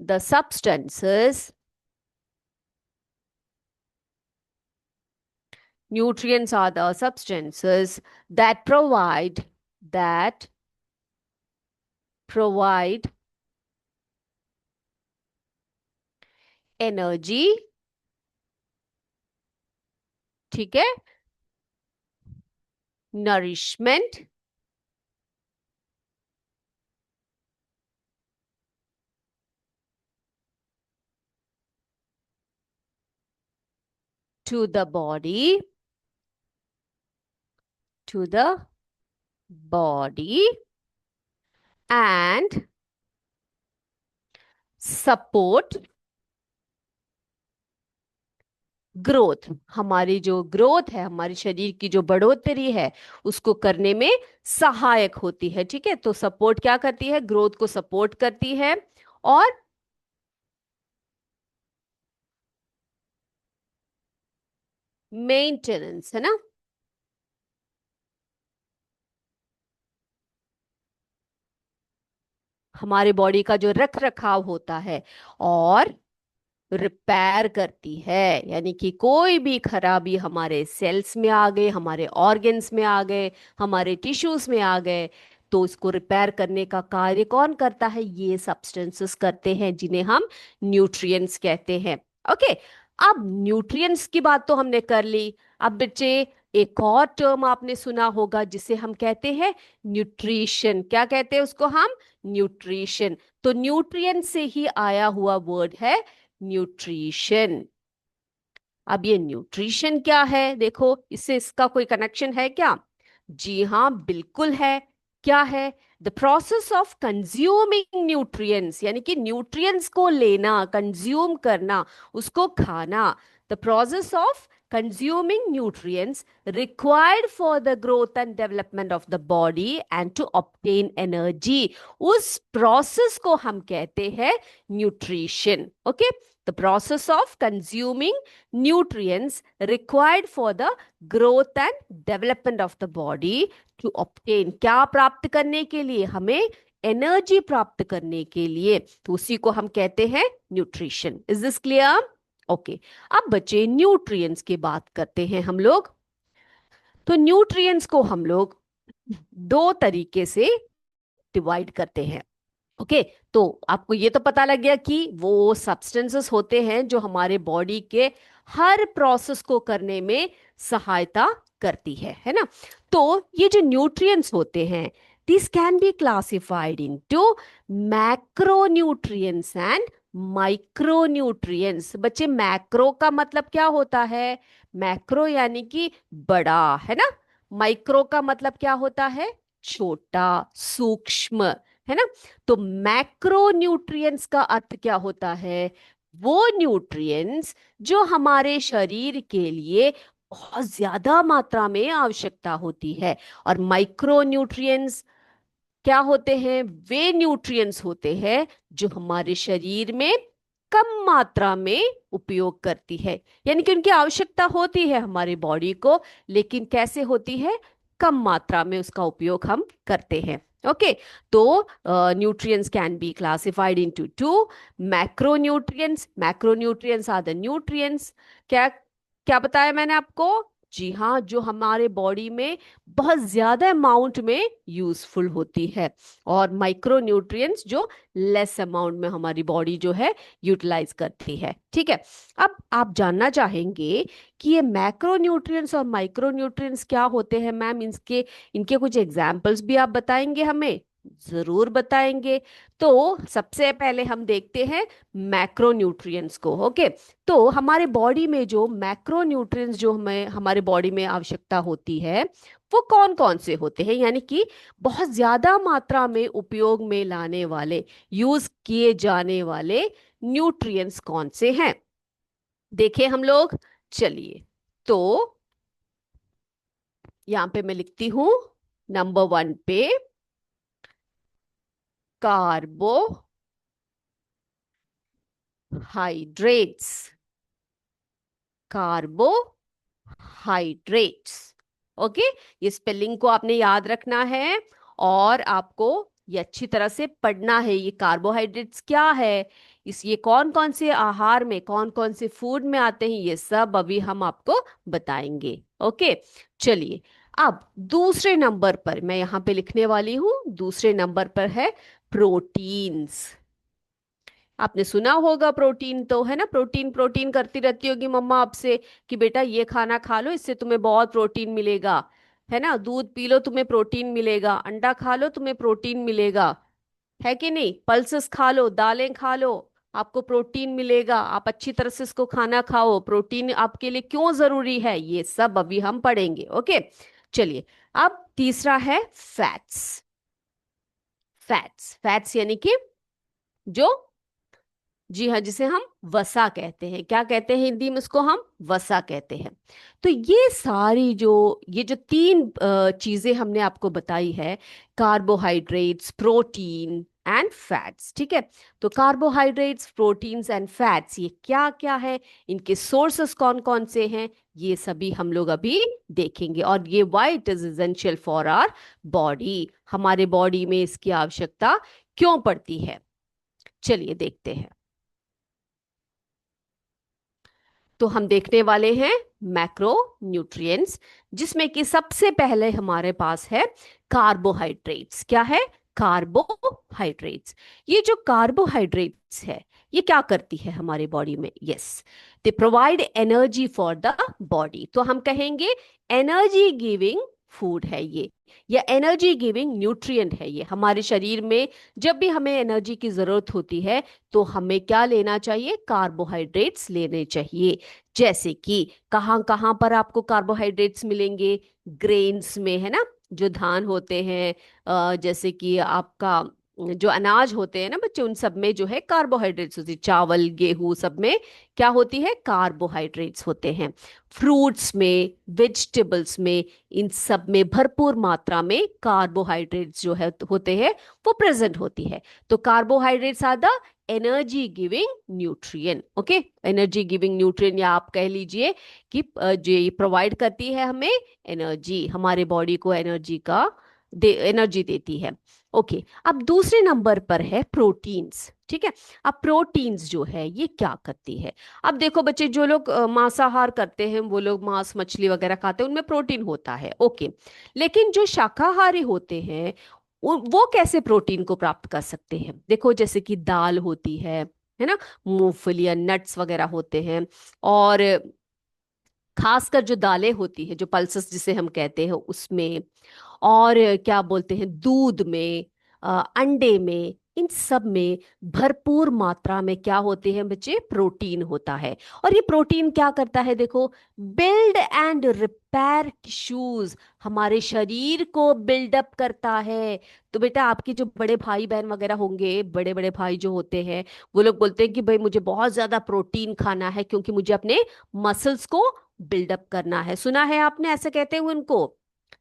the substances. Nutrients are the substances that provide energy, ठीक है, nourishment, to the body, to the body and support growth. हमारी जो ग्रोथ है, हमारी शरीर की जो बढ़ोतरी है, उसको करने में सहायक होती है, ठीक है। तो सपोर्ट क्या करती है? ग्रोथ को सपोर्ट करती है। और मेंटेनेंस, है ना। हमारे बॉडी का जो रख रखाव होता है, और रिपेयर करती है, यानी कि कोई भी खराबी हमारे सेल्स में आ गए, हमारे ऑर्गन्स में आ गए, हमारे टिश्यूज में आ गए, तो इसको रिपेयर करने का कार्य कौन करता है? ये सब्सटेंसेस करते हैं, जिन्हें हम न्यूट्रिएंट्स कहते हैं। ओके। अब न्यूट्रिएंट्स की बात तो हमने कर ली। अब बच्चे, एक और टर्म आपने सुना होगा जिसे हम कहते हैं न्यूट्रिशन। क्या कहते हैं उसको हम? न्यूट्रिशन। तो न्यूट्रिएंट से ही आया हुआ वर्ड है न्यूट्रिशन। अब ये न्यूट्रिशन क्या है, देखो इससे इसका कोई कनेक्शन है क्या? जी हाँ, बिल्कुल है। क्या है? The process of consuming nutrients, यानी कि न्यूट्रिएंट्स को लेना, कंज्यूम करना, उसको खाना। The process of consuming nutrients required for the growth and development of the body and to obtain energy, उस प्रोसेस को हम कहते हैं nutrition. Okay. The process of consuming nutrients required for the growth and development of the body to obtain, क्या प्राप्त करने के लिए? हमें एनर्जी प्राप्त करने के लिए, तो उसी को हम कहते हैं nutrition. Is this clear? Okay. अब बच्चे, न्यूट्रिएंट्स की बात करते हैं हम लोग। तो न्यूट्रिएंट्स को हम लोग दो तरीके से डिवाइड करते हैं। ओके। तो आपको ये तो पता लग गया कि वो सब्सटेंसेस होते हैं जो हमारे बॉडी के हर प्रोसेस को करने में सहायता करती है ना। तो ये जो न्यूट्रिएंट्स होते हैं, this can be classified into macronutrients and micronutrients. बच्चे, मैक्रो का मतलब क्या होता है? मैक्रो यानी कि बड़ा, है ना। माइक्रो का मतलब क्या होता है? छोटा, सूक्ष्म, है ना। तो मैक्रो न्यूट्रिएंट्स का अर्थ क्या होता है? वो न्यूट्रिएंट्स जो हमारे शरीर के लिए बहुत ज्यादा मात्रा में आवश्यकता होती है। और माइक्रो न्यूट्रिएंट्स क्या होते हैं? वे न्यूट्रिएंट्स होते हैं जो हमारे शरीर में कम मात्रा में उपयोग करती है, यानी कि उनकी आवश्यकता होती है हमारी बॉडी को, लेकिन कैसे होती है? कम मात्रा में उसका उपयोग हम करते हैं। ओके। तो nutrients can be classified into two: macronutrients. Macronutrients are the nutrients, क्या क्या बताया मैंने आपको? जी हाँ, जो हमारे बॉडी में बहुत ज्यादा अमाउंट में यूजफुल होती है। और माइक्रो न्यूट्रिएंट्स जो लेस अमाउंट में हमारी बॉडी जो है यूटिलाइज करती है। ठीक है। अब आप जानना चाहेंगे कि ये मैक्रो न्यूट्रिएंट्स और माइक्रो न्यूट्रिएंट्स क्या होते हैं मैम, इनके इनके कुछ एग्जाम्पल्स भी आप बताएंगे हमें? जरूर बताएंगे। तो सबसे पहले हम देखते हैं मैक्रो न्यूट्रिएंट्स को। ओके। तो हमारे बॉडी में जो मैक्रो न्यूट्रिएंट्स जो हमें हमारे बॉडी में आवश्यकता होती है, वो कौन कौन से होते हैं, यानी कि बहुत ज्यादा मात्रा में उपयोग में लाने वाले, यूज किए जाने वाले न्यूट्रिएंट्स कौन से हैं? देखें हम लोग। चलिए, तो यहां पे मैं लिखती हूं नंबर 1 पे कार्बोहाइड्रेट्स। कार्बोहाइड्रेट्स। ओके। ये स्पेलिंग को आपने याद रखना है, और आपको ये अच्छी तरह से पढ़ना है। ये कार्बोहाइड्रेट्स क्या है, इस ये कौन कौन से आहार में, कौन कौन से फूड में आते हैं, ये सब अभी हम आपको बताएंगे। ओके। चलिए, अब दूसरे नंबर पर मैं यहाँ पे लिखने वाली हूँ, दूसरे नंबर पर है प्रोटीन्स। आपने सुना होगा प्रोटीन तो, है ना। प्रोटीन प्रोटीन करती रहती होगी मम्मा आपसे कि बेटा ये खाना खा लो, इससे तुम्हें बहुत प्रोटीन मिलेगा, है ना। दूध पी लो, तुम्हें प्रोटीन मिलेगा। अंडा खा लो, तुम्हें प्रोटीन मिलेगा, है कि नहीं। पल्सेस खा लो, दालें खा लो, आपको प्रोटीन मिलेगा। आप अच्छी तरह से इसको खाना खाओ। प्रोटीन आपके लिए क्यों जरूरी है, ये सब अभी हम पढ़ेंगे। ओके। चलिए, अब तीसरा है फैट्स। फैट्स, फैट्स यानी कि जो, जी हाँ, जिसे हम वसा कहते हैं। क्या कहते हैं हिंदी में? उसको हम वसा कहते हैं। तो ये सारी जो, ये जो तीन चीजें हमने आपको बताई है, कार्बोहाइड्रेट्स, प्रोटीन, एंड फैट्स। ठीक है, तो कार्बोहाइड्रेट्स, प्रोटीन्स एंड फैट्स ये क्या क्या है, इनके सोर्सेस कौन कौन से हैं, ये सभी हम लोग अभी देखेंगे। और ये why it is essential for our body, हमारे बॉडी में इसकी आवश्यकता क्यों पड़ती है, चलिए देखते हैं। तो हम देखने वाले हैं मैक्रो न्यूट्रिएंट्स, जिसमें कि सबसे पहले हमारे पास है कार्बोहाइड्रेट्स। क्या है? कार्बोहाइड्रेट्स। ये जो कार्बोहाइड्रेट्स है, ये क्या करती है हमारे बॉडी में? Yes, they provide energy for the body. तो हम कहेंगे एनर्जी गिविंग फूड है ये, या एनर्जी गिविंग न्यूट्रिएंट है ये हमारे शरीर में। जब भी हमें एनर्जी की जरूरत होती है तो हमें क्या लेना चाहिए? कार्बोहाइड्रेट्स लेने चाहिए। जैसे कि कहाँ कहाँ पर आपको कार्बोहाइड्रेट्स मिलेंगे? ग्रेन्स में, है ना, जो धान होते हैं, जैसे कि आपका जो अनाज होते हैं ना बच्चे, उन सब में जो है कार्बोहाइड्रेट्स होती है। चावल, गेहूं, सब में क्या होती है? कार्बोहाइड्रेट्स होते हैं। फ्रूट्स में, वेजिटेबल्स में, इन सब में भरपूर मात्रा में कार्बोहाइड्रेट्स जो है होते हैं, वो प्रेजेंट होती है। तो carbohydrates are the energy giving nutrient. Okay, energy giving nutrient, या आप कह लीजिए कि जो ये प्रोवाइड करती है हमें एनर्जी, हमारे बॉडी को एनर्जी का एनर्जी देती है। ओके, अब दूसरे नंबर पर है प्रोटीन्स। ठीक है, अब प्रोटीन्स जो है ये क्या करती है? अब देखो बच्चे, जो लोग मांसाहार करते हैं, वो लोग मांस मछली वगैरह खाते हैं, उनमें प्रोटीन होता है। ओके, लेकिन जो शाकाहारी होते हैं वो कैसे प्रोटीन को प्राप्त कर सकते हैं? देखो, जैसे कि दाल होती है ना, मूंगफली या नट्स वगैरह होते हैं, और खासकर जो दालें होती है, जो पल्सेस जिसे हम कहते हैं, उसमें, और क्या बोलते हैं, दूध में, अंडे में, इन सब में भरपूर मात्रा में क्या होते हैं बच्चे? प्रोटीन होता है। और ये प्रोटीन क्या करता है? देखो, बिल्ड एंड रिपेयर टिश्यूज, हमारे शरीर को बिल्डअप करता है। तो बेटा, आपके जो बड़े भाई बहन वगैरह होंगे, बड़े बड़े भाई जो होते हैं, वो लोग बोलते हैं कि भाई मुझे बहुत ज्यादा प्रोटीन खाना है, क्योंकि मुझे अपने मसल्स को बिल्डअप करना है। सुना है आपने ऐसे कहते हुए उनको?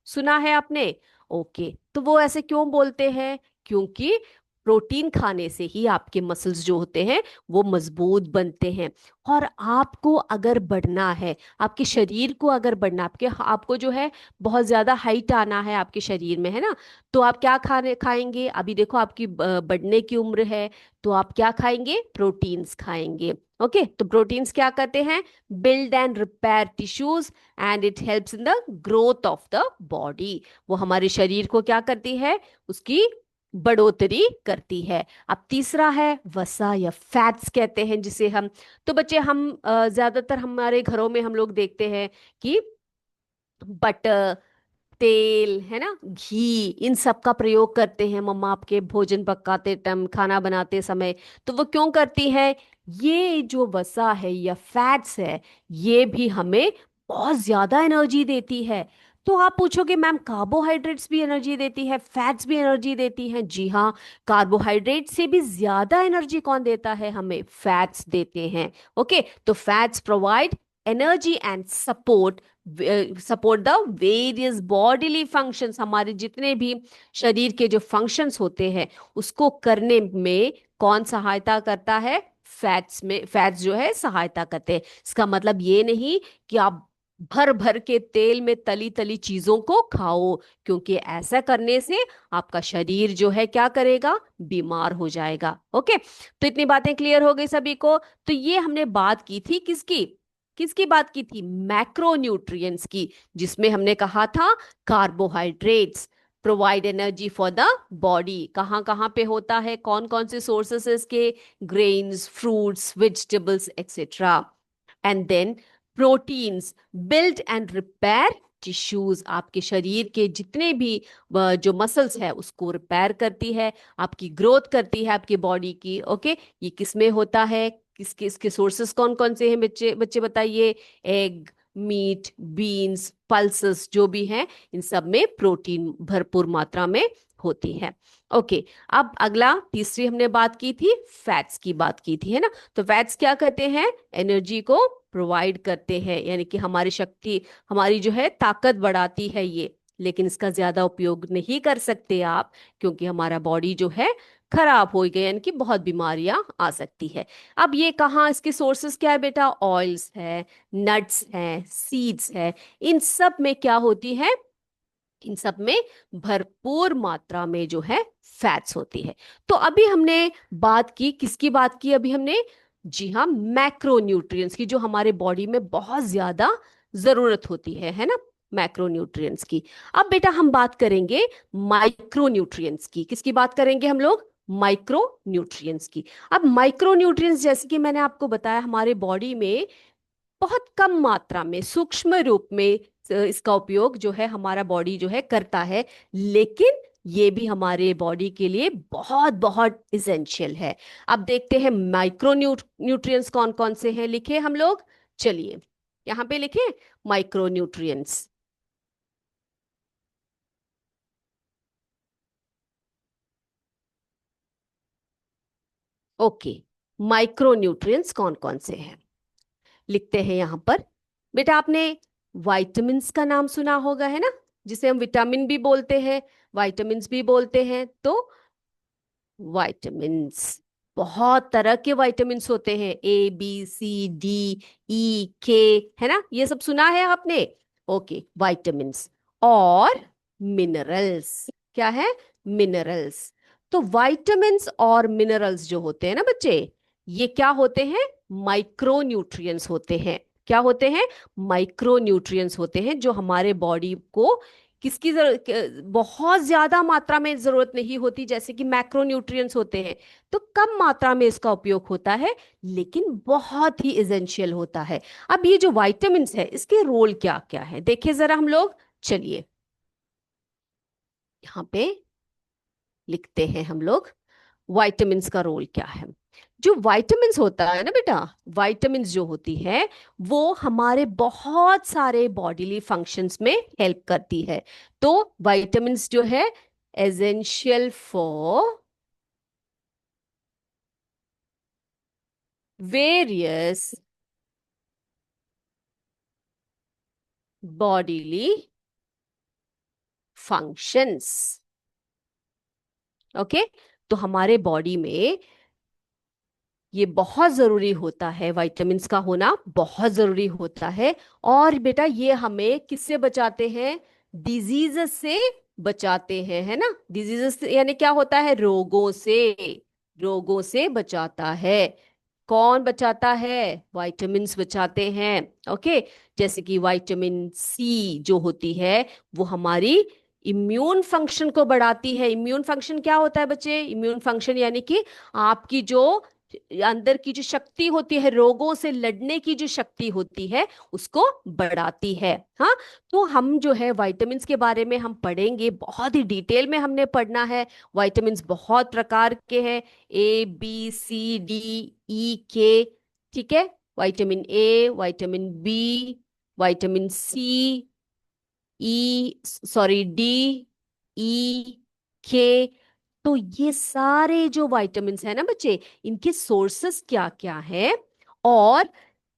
सुना है आपने? ओके, तो वो ऐसे क्यों बोलते हैं? क्योंकि प्रोटीन खाने से ही आपके मसल्स जो होते हैं वो मजबूत बनते हैं। और आपको अगर बढ़ना है, आपके शरीर को अगर बढ़ना, आपको जो है बहुत ज्यादा हाइट आना है आपके शरीर में, है ना, तो आप क्या खाने खाएंगे? अभी देखो, आपकी बढ़ने की उम्र है, तो आप क्या खाएंगे? प्रोटीन्स खाएंगे। ओके, तो प्रोटीन्स क्या करते हैं? Build and repair tissues and it helps in the growth of the body. वो हमारे शरीर को क्या करती है? उसकी बढ़ोतरी करती है। अब तीसरा है वसा, या फैट्स कहते हैं जिसे हम। तो बच्चे, हम ज्यादातर हमारे घरों में हम लोग देखते हैं कि बटर, तेल, है ना, घी, इन सब का प्रयोग करते हैं मम्मा आपके भोजन पकाते टाइम, खाना बनाते समय। तो वो क्यों करती है? ये जो वसा है या फैट्स है, ये भी हमें बहुत ज्यादा एनर्जी देती है। तो आप पूछोगे मैम, कार्बोहाइड्रेट्स भी एनर्जी देती है, फैट्स भी एनर्जी देती हैं? जी हाँ, कार्बोहाइड्रेट से भी ज्यादा एनर्जी कौन देता है हमें? फैट्स देते हैं। ओके, तो fats provide energy and support the various bodily functions, हमारे जितने भी शरीर के जो फंक्शंस होते हैं उसको करने में कौन सहायता करता है? फैट्स में, फैट्स जो है सहायता करते हैं। इसका मतलब ये नहीं कि आप भर भर के तेल में तली तली चीजों को खाओ, क्योंकि ऐसा करने से आपका शरीर जो है क्या करेगा? बीमार हो जाएगा। ओके, तो इतनी बातें क्लियर हो गई सभी को? तो ये हमने बात की थी किसकी? किसकी बात की थी? मैक्रोन्यूट्रिएंट्स की, जिसमें हमने कहा था carbohydrates provide energy for the body. कहाँ कहाँ पे होता है? कौन कौन से सोर्सेस के? Grains, fruits, vegetables, etcetera. And then proteins build and repair tissues, आपके शरीर के जितने भी जो मसल्स है उसको रिपेयर करती है, आपकी ग्रोथ करती है आपकी बॉडी की। ओके, ये किस में होता है? किसके इसके सोर्सेस कौन कौन से हैं बच्चे? बच्चे बताइए। एग, मीट, बीन्स, पल्सेस जो भी हैं, इन सब में प्रोटीन भरपूर मात्रा में होती है। ओके, अब अगला, तीसरी हमने बात की थी, फैट्स की बात की थी, है ना। तो फैट्स क्या करते हैं? एनर्जी को प्रोवाइड करते हैं, यानी कि हमारी शक्ति, हमारी जो है ताकत बढ़ाती है ये। लेकिन इसका ज्यादा उपयोग नहीं कर सकते आप, क्योंकि हमारा बॉडी जो है खराब हो गए, यानी कि बहुत बीमारियां आ सकती है। अब ये कहाँ, इसके सोर्सेस क्या है बेटा? ऑयल्स है, नट्स हैं, सीड्स है, इन सब में क्या होती है? इन सब में भरपूर मात्रा में जो है फैट्स होती है। तो अभी हमने बात की, किसकी बात की अभी हमने? जी हाँ, मैक्रोन्यूट्रिएंट्स की, जो हमारे बॉडी में बहुत ज्यादा जरूरत होती है ना, मैक्रोन्यूट्रिएंट्स की। अब बेटा हम बात करेंगे माइक्रोन्यूट्रिएंट्स की। किसकी बात करेंगे हम लोग? माइक्रोन्यूट्रिएंट्स की। अब माइक्रोन्यूट्रिएंट्स जैसे कि मैंने आपको बताया, हमारे बॉडी में बहुत कम मात्रा में, सूक्ष्म रूप में इसका उपयोग जो है हमारा बॉडी जो है करता है, लेकिन ये भी हमारे बॉडी के लिए बहुत बहुत इसेंशियल है। अब देखते हैं माइक्रो न्यूट्रिएंट्स कौन कौन से हैं, लिखे हम लोग। चलिए यहाँ पे लिखे micro nutrients. Okay, micro nutrients कौन कौन से हैं लिखते हैं यहाँ पर। बेटा आपने वाइटामिन्स का नाम सुना होगा, है ना, जिसे हम विटामिन भी बोलते हैं, वाइटामिन्स भी बोलते हैं। तो वाइटामिन्स, बहुत तरह के वाइटामिन्स होते हैं, A B C D E K, है ना, ये सब सुना है आपने। Okay, vitamins. और मिनरल्स, क्या है? मिनरल्स। तो वाइटामिन्स और मिनरल्स जो होते हैं ना बच्चे, ये क्या होते हैं? माइक्रो न्यूट्रिएंट्स होते हैं। क्या होते हैं? माइक्रो न्यूट्रिएंट्स होते हैं, जो हमारे बॉडी को किसकी बहुत ज्यादा मात्रा में जरूरत नहीं होती, जैसे कि मैक्रो न्यूट्रिएंट्स होते हैं, तो कम मात्रा में इसका उपयोग होता है, लेकिन बहुत ही इसेंशियल होता है। अब ये जो वाइटामिन है, इसके रोल क्या क्या है, देखिए जरा हम लोग। चलिए यहाँ पे लिखते हैं हम लोग, वाइटामिन्स का रोल क्या है। जो वाइटामिन्स होता है ना बेटा, वाइटामिन्स जो होती है, वो हमारे बहुत सारे बॉडीली फंक्शंस में हेल्प करती है। तो वाइटामिन्स जो है essential for various bodily functions. Okay, तो हमारे बॉडी में ये बहुत जरूरी होता है, विटामिन्स का होना बहुत जरूरी होता है। और बेटा ये हमें किससे बचाते हैं? डिजीजेस से बचाते हैं, है ना। डिजीजेस यानी क्या होता है? रोगों से, रोगों से बचाता है। कौन बचाता है? विटामिन्स बचाते हैं। ओके, जैसे कि विटामिन सी जो होती है, वो हमारी इम्यून फंक्शन को बढ़ाती है। इम्यून फंक्शन क्या होता है बच्चे? इम्यून फंक्शन यानी कि आपकी जो अंदर की जो शक्ति होती है, रोगों से लड़ने की जो शक्ति होती है, उसको बढ़ाती है। हाँ, तो हम जो है विटामिन्स के बारे में हम पढ़ेंगे, बहुत ही डिटेल में हमने पढ़ना है। विटामिन्स बहुत प्रकार के हैं, A B C D E K, ठीक है। Vitamin A, vitamin B, vitamin C, D, E, के। तो ये सारे जो विटामिन्स है ना बच्चे, इनके सोर्सेस क्या क्या है, और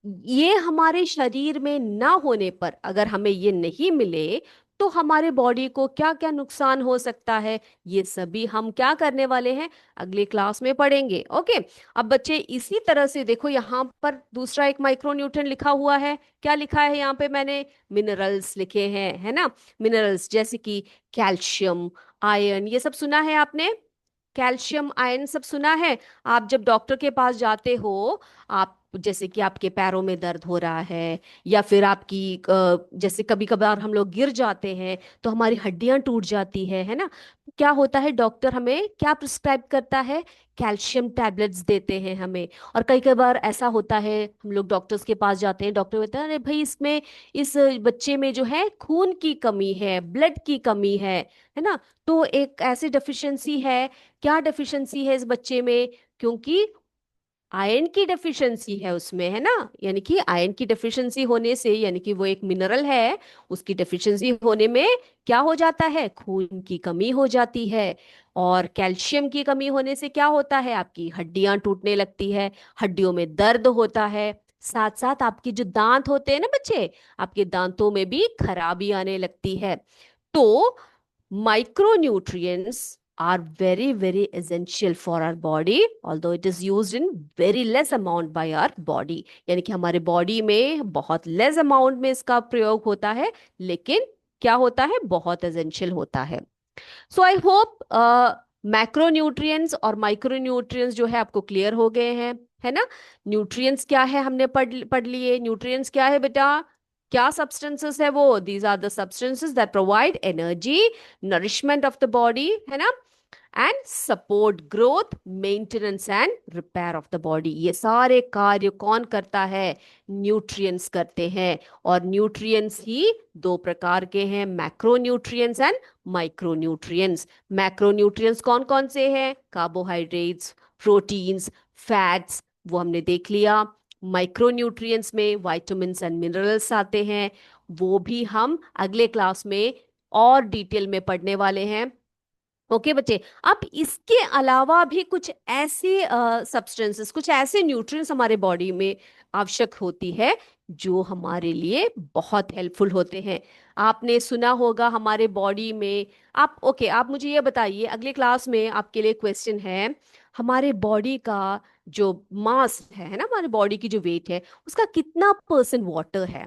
ये हमारे शरीर में ना होने पर, अगर हमें ये नहीं मिले, तो हमारे बॉडी को क्या क्या नुकसान हो सकता है, ये सभी हम क्या करने वाले हैं, अगले क्लास में पढ़ेंगे। ओके, अब बच्चे इसी तरह से देखो, यहाँ पर दूसरा एक माइक्रोन्यूट्रिएंट लिखा हुआ है। क्या लिखा है यहाँ पे मैंने? मिनरल्स लिखे हैं, है ना। मिनरल्स जैसे कि कैल्शियम, आयरन, ये सब सुना है आपने? कैल्शियम, आयरन सब सुना है। आप जब डॉक्टर के पास जाते हो, आप जैसे कि आपके पैरों में दर्द हो रहा है, या फिर आपकी जैसे कभी कभार हम लोग गिर जाते हैं तो हमारी हड्डियां टूट जाती है ना। क्या होता है, डॉक्टर हमें क्या प्रिस्क्राइब करता है? कैल्शियम टैबलेट्स देते हैं हमें। और कई कई बार ऐसा होता है, हम लोग डॉक्टर्स के पास जाते हैं, डॉक्टर कहते हैं अरे भाई इसमें, इस बच्चे में जो है खून की कमी है, ब्लड की कमी है ना। तो एक ऐसी डेफिशिएंसी है। क्या डेफिशिएंसी है इस बच्चे में? क्योंकि आयरन की डेफिशिएंसी है उसमें, है ना। यानी कि आयरन की डेफिशिएंसी होने से, यानी कि वो एक मिनरल है, उसकी डेफिशिएंसी होने में क्या हो जाता है? खून की कमी हो जाती है। और कैल्शियम की कमी होने से क्या होता है? आपकी हड्डियां टूटने लगती है, हड्डियों में दर्द होता है। साथ साथ आपके जो दांत होते हैं ना बच्चे, आपके दांतों में भी खराबी आने लगती है। तो micronutrients are very very essential for our body, although it is used in very less amount by our body। यानी कि हमारे बॉडी में बहुत लेस अमाउंट में इसका प्रयोग होता है, लेकिन क्या होता है, बहुत एसेंशियल होता है। सो आई होप मैक्रोन्यूट्रिएंट्स और माइक्रोन्यूट्रिएंट्स जो है आपको क्लियर हो गए हैं, है ना। न्यूट्रिएंट्स क्या है हमने पढ़ लिए। न्यूट्रिएंट्स क्या है बेटा, क्या सब्सटेंसेस है वो, these are the substances that provide energy, nourishment of the body, है ना, and support growth, maintenance and repair of the body. ये सारे कार्य कौन करता है, न्यूट्रिएंट्स करते हैं। और न्यूट्रिएंट्स ही दो प्रकार के हैं, मैक्रोन्यूट्रिएंट्स एंड माइक्रोन्यूट्रिएंट्स। मैक्रोन्यूट्रिएंट्स कौन कौन से हैं, कार्बोहाइड्रेट्स, प्रोटीन्स, फैट्स, वो हमने देख लिया। माइक्रोन्यूट्रिएंट्स में विटामिन्स एंड मिनरल्स आते हैं, वो भी हम अगले क्लास में और डिटेल में पढ़ने वाले हैं। ओके बच्चे, अब इसके अलावा भी कुछ ऐसे सब्सटेंसेस, कुछ ऐसे न्यूट्रिएंट्स हमारे बॉडी में आवश्यक होती है जो हमारे लिए बहुत हेल्पफुल होते हैं। आपने सुना होगा हमारे बॉडी में, आप ओके आप मुझे ये बताइए, अगले क्लास में आपके लिए क्वेश्चन है, हमारे बॉडी का जो मास है ना, हमारे बॉडी की जो वेट है, उसका कितना परसेंट वाटर है,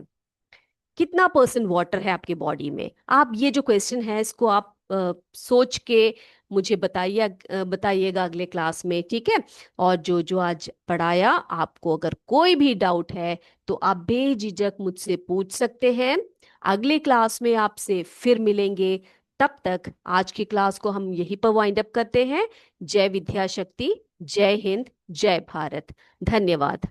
कितना परसेंट वाटर है आपके बॉडी में। आप ये जो क्वेश्चन है इसको आप सोच के मुझे बताइएगा अगले क्लास में, ठीक है। और जो जो आज पढ़ाया, आपको अगर कोई भी डाउट है तो आप बेझिझक मुझसे पूछ सकते हैं। अगले क्लास में आपसे फिर मिलेंगे। तब तक आज की क्लास को हम यहीं पर वाइंड अप करते हैं। जय विद्या शक्ति, जय हिंद, जय भारत। धन्यवाद।